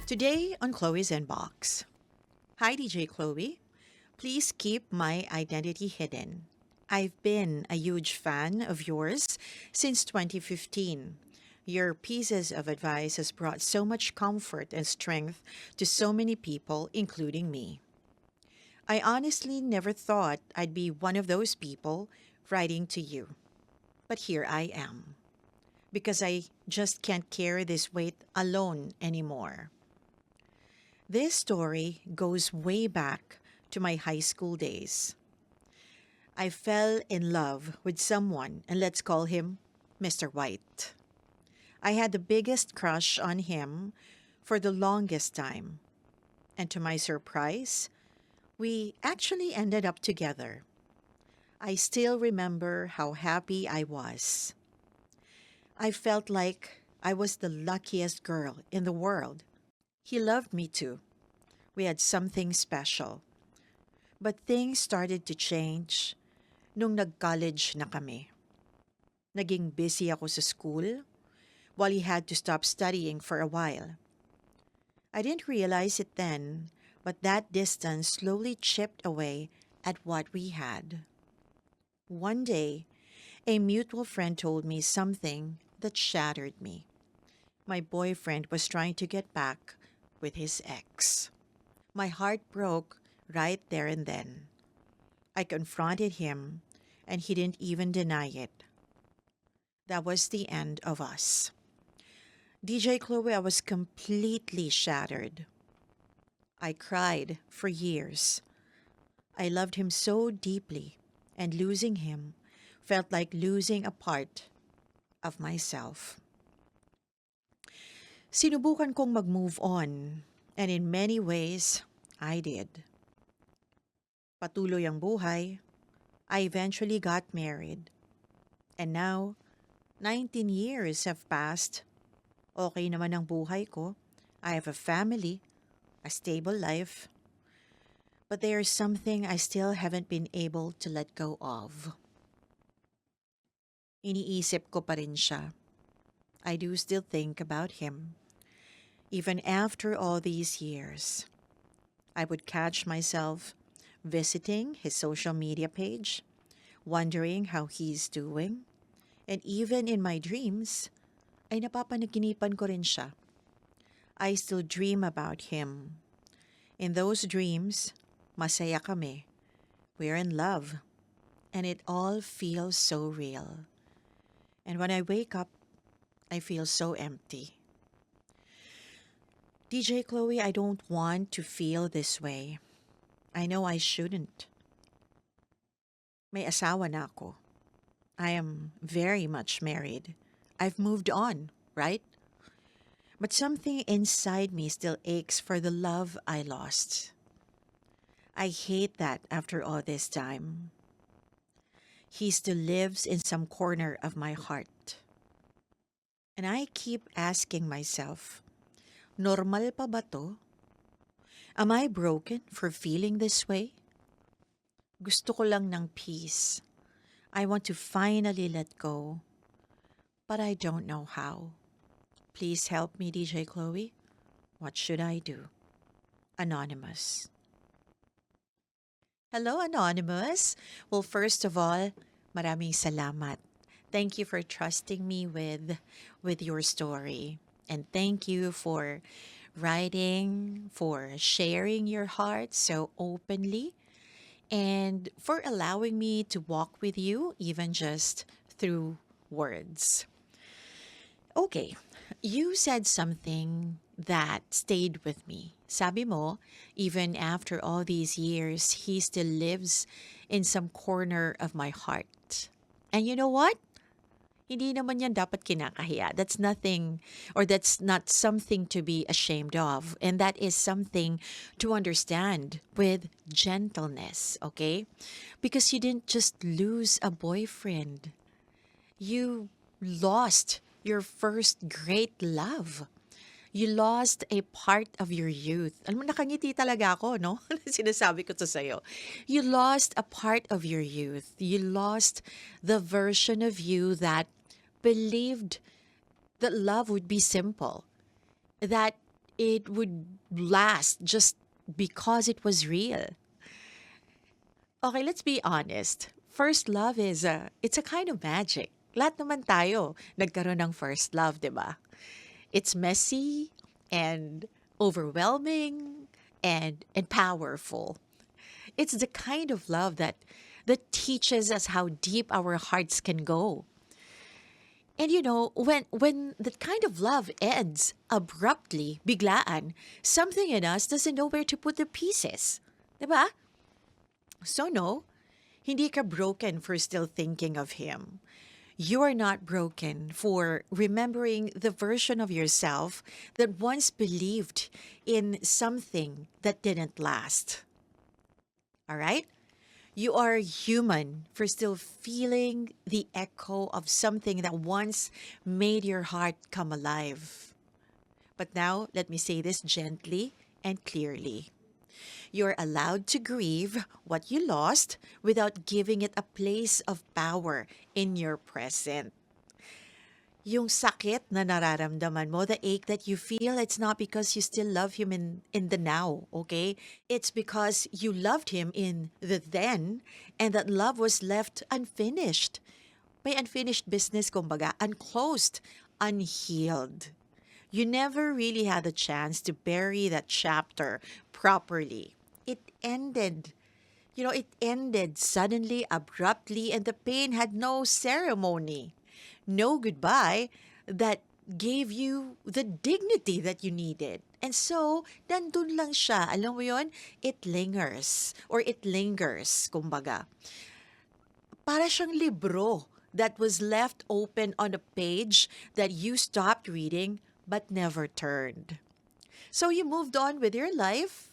Today on Chloe's Inbox. Hi, DJ Chloe. Please keep my identity hidden. I've been a huge fan of yours since 2015. Your pieces of advice has brought so much comfort and strength to so many people, including me. I honestly never thought I'd be one of those people writing to you. But here I am, because I just can't carry this weight alone anymore. This story goes way back to my high school days. I fell in love with someone, and let's call him Mr. White. I had the biggest crush on him for the longest time. And to my surprise, we actually ended up together. I still remember how happy I was. I felt like I was the luckiest girl in the world. He loved me too. We had something special. But things started to change nung nag-college na kami. Naging busy ako sa school while he had to stop studying for a while. I didn't realize it then, but that distance slowly chipped away at what we had. One day, a mutual friend told me something that shattered me. My boyfriend was trying to get back with his ex. My heart broke right there and then. I confronted him, and he didn't even deny it. That was the end of us. DJ Chloe, I was completely shattered. I cried for years. I loved him so deeply, and losing him felt like losing a part of myself. Sinubukan kong mag-move on, and in many ways, I did. Patuloy ang buhay. I eventually got married. And now, 19 years have passed. Okay naman ang buhay ko. I have a family, a stable life. But there's something I still haven't been able to let go of. Iniisip ko pa rin siya. I do still think about him. Even after all these years, I would catch myself visiting his social media page, wondering how he's doing. And even in my dreams, ay napapanaginipan ko rin siya. I still dream about him. In those dreams, masaya kami. We're in love. And it all feels so real. And when I wake up, I feel so empty. DJ Chloe, I don't want to feel this way. I know I shouldn't. May asawa na ako. I am very much married. I've moved on, right? But something inside me still aches for the love I lost. I hate that after all this time. He still lives in some corner of my heart. And I keep asking myself, normal pa ba to? Am I broken for feeling this way? Gusto ko lang ng peace. I want to finally let go, but I don't know how. Please help me, DJ Chloe. What should I do? Anonymous. Hello, Anonymous. Well, first of all, maraming salamat. Thank you for trusting me with your story. And thank you for writing, for sharing your heart so openly, and for allowing me to walk with you, even just through words. Okay, you said something that stayed with me. Sabi mo, even after all these years, he still lives in some corner of my heart. And you know what? Hindi naman yan dapat kinakahiya. That's nothing, or that's not something to be ashamed of. And that is something to understand with gentleness, okay? Because you didn't just lose a boyfriend. You lost your first great love. You lost a part of your youth. Alam mo, nakangiti talaga ako, no? Sinasabi ko to sa'yo. You lost a part of your youth. You lost the version of you that believed that love would be simple. That it would last just because it was real. Okay, let's be honest. First love is it's a kind of magic. Lahat naman tayo nagkaroon ng first love, 'di ba? It's messy and overwhelming and powerful. It's the kind of love that teaches us how deep our hearts can go. And when that kind of love ends abruptly, biglaan, something in us doesn't know where to put the pieces. 'Di ba? So no, hindi ka broken for still thinking of him. You are not broken for remembering the version of yourself that once believed in something that didn't last. All right? You are human for still feeling the echo of something that once made your heart come alive. But now, let me say this gently and clearly. You're allowed to grieve what you lost without giving it a place of power in your present. Yung sakit na nararamdaman mo, the ache that you feel, it's not because you still love him in the now, okay? It's because you loved him in the then, and that love was left unfinished. May unfinished business, kumbaga, unclosed, unhealed. You never really had a chance to bury that chapter properly. It ended. It ended suddenly, abruptly, and the pain had no ceremony, no goodbye that gave you the dignity that you needed. And so, nandun lang siya. Alam mo yon, it lingers. Or it lingers, kumbaga. Para siyang libro that was left open on a page that you stopped reading but never turned. So you moved on with your life,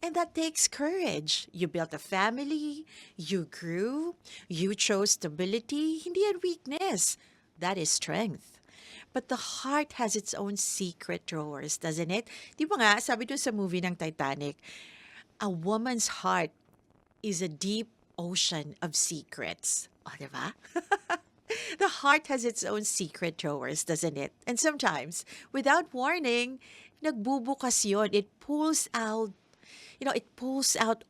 and that takes courage. You built a family, you grew, you chose stability, hindi yan weakness. That is strength. But the heart has its own secret drawers, doesn't it? Di ba nga, sabi dun sa movie ng Titanic, a woman's heart is a deep ocean of secrets. O, di ba? The heart has its own secret drawers, doesn't it? And sometimes, without warning, nagbubukas yun. It pulls out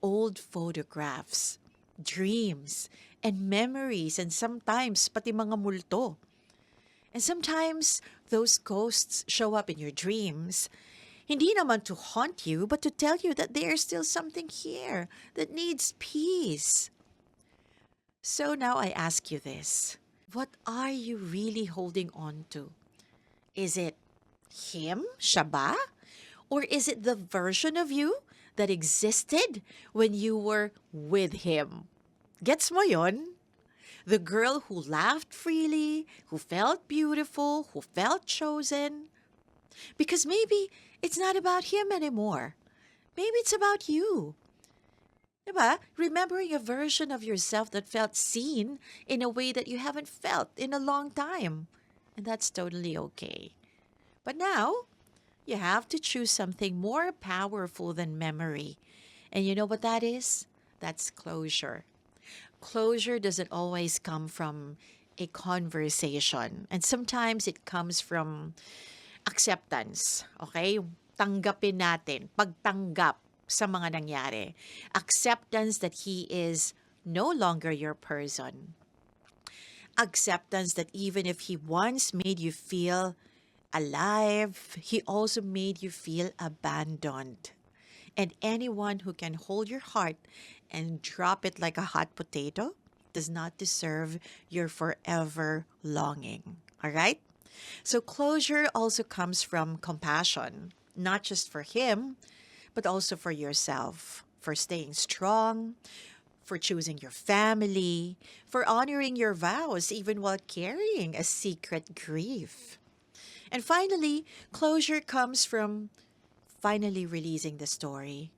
old photographs, dreams, and memories, and sometimes pati mga multo. And sometimes those ghosts show up in your dreams, hindi naman to haunt you, but to tell you that there's still something here that needs peace. So now I ask you this. What are you really holding on to? Is it him, siya ba? Or is it the version of you that existed when you were with him? Gets mo yon? The girl who laughed freely, who felt beautiful, who felt chosen. Because maybe it's not about him anymore. Maybe it's about you. Diba? Remembering a version of yourself that felt seen in a way that you haven't felt in a long time. And that's totally okay. But now, you have to choose something more powerful than memory. And you know what that is? That's closure. Closure doesn't always come from a conversation. And sometimes it comes from acceptance. Okay? Tanggapin natin. Pagtanggap sa mga nangyari. Acceptance that he is no longer your person. Acceptance that even if he once made you feel alive, he also made you feel abandoned. And anyone who can hold your heart and drop it like a hot potato does not deserve your forever longing. All right? So closure also comes from compassion, not just for him, but also for yourself, for staying strong, for choosing your family, for honoring your vows even while carrying a secret grief. And finally, closure comes from finally releasing the story.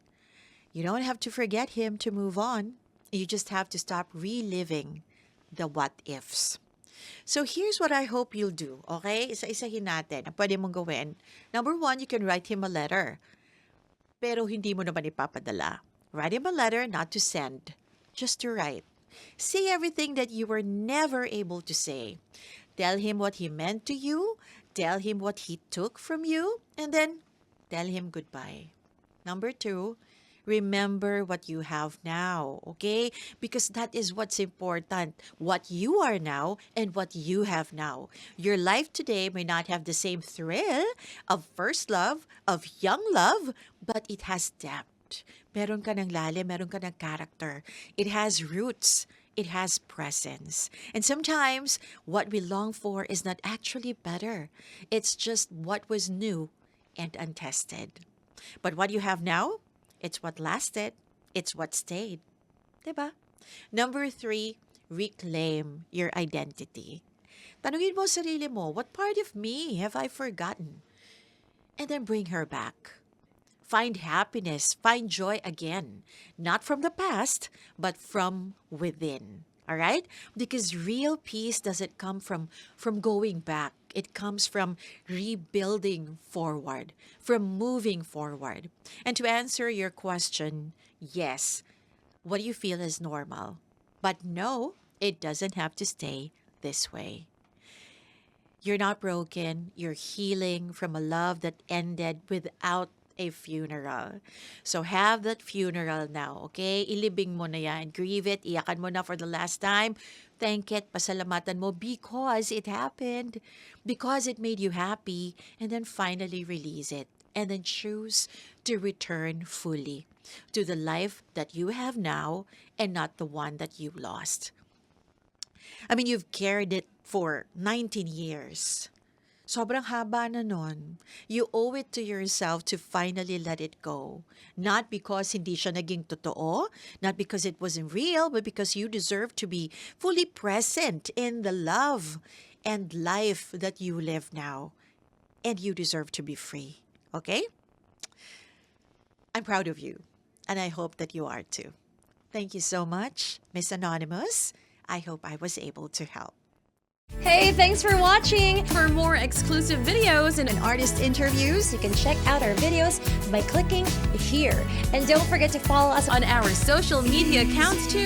You don't have to forget him to move on. You just have to stop reliving the what ifs. So here's what I hope you'll do, okay? Isa-isahin natin ang pwede mong gawin. Number one, you can write him a letter. Pero hindi mo naman ipapadala. Write him a letter not to send, just to write. Say everything that you were never able to say. Tell him what he meant to you. Tell him what he took from you. And then tell him goodbye. Number two, remember what you have now, okay? Because that is what's important. What you are now and what you have now. Your life today may not have the same thrill of first love, of young love, but it has depth. Meron ka ng lalim, meron ka ng character. It has roots. It has presence. And sometimes what we long for is not actually better. It's just what was new and untested. But what you have now, it's what lasted. It's what stayed. Diba? Number three, reclaim your identity. Tanungin mo sarili mo, what part of me have I forgotten? And then bring her back. Find happiness, find joy again. Not from the past, but from within. All right? Because real peace doesn't come from going back. It comes from rebuilding forward, from moving forward. And to answer your question, yes, what you feel is normal. But no, it doesn't have to stay this way. You're not broken. You're healing from a love that ended without a funeral. So have that funeral now, okay? Ilibing mo na yan. Grieve it. Iyakan mo na for the last time. Thank it. Pasalamatan mo because it happened. Because it made you happy. And then finally release it. And then choose to return fully to the life that you have now and not the one that you lost. I mean, you've carried it for 19 years. Sobrang haba na nun. You owe it to yourself to finally let it go. Not because hindi siya naging totoo, not because it wasn't real, but because you deserve to be fully present in the love and life that you live now. And you deserve to be free. Okay? I'm proud of you. And I hope that you are too. Thank you so much, Miss Anonymous. I hope I was able to help. Hey, thanks for watching! For more exclusive videos and Artist interviews, You can check out our videos by clicking here. And don't forget to follow us on our social media accounts too.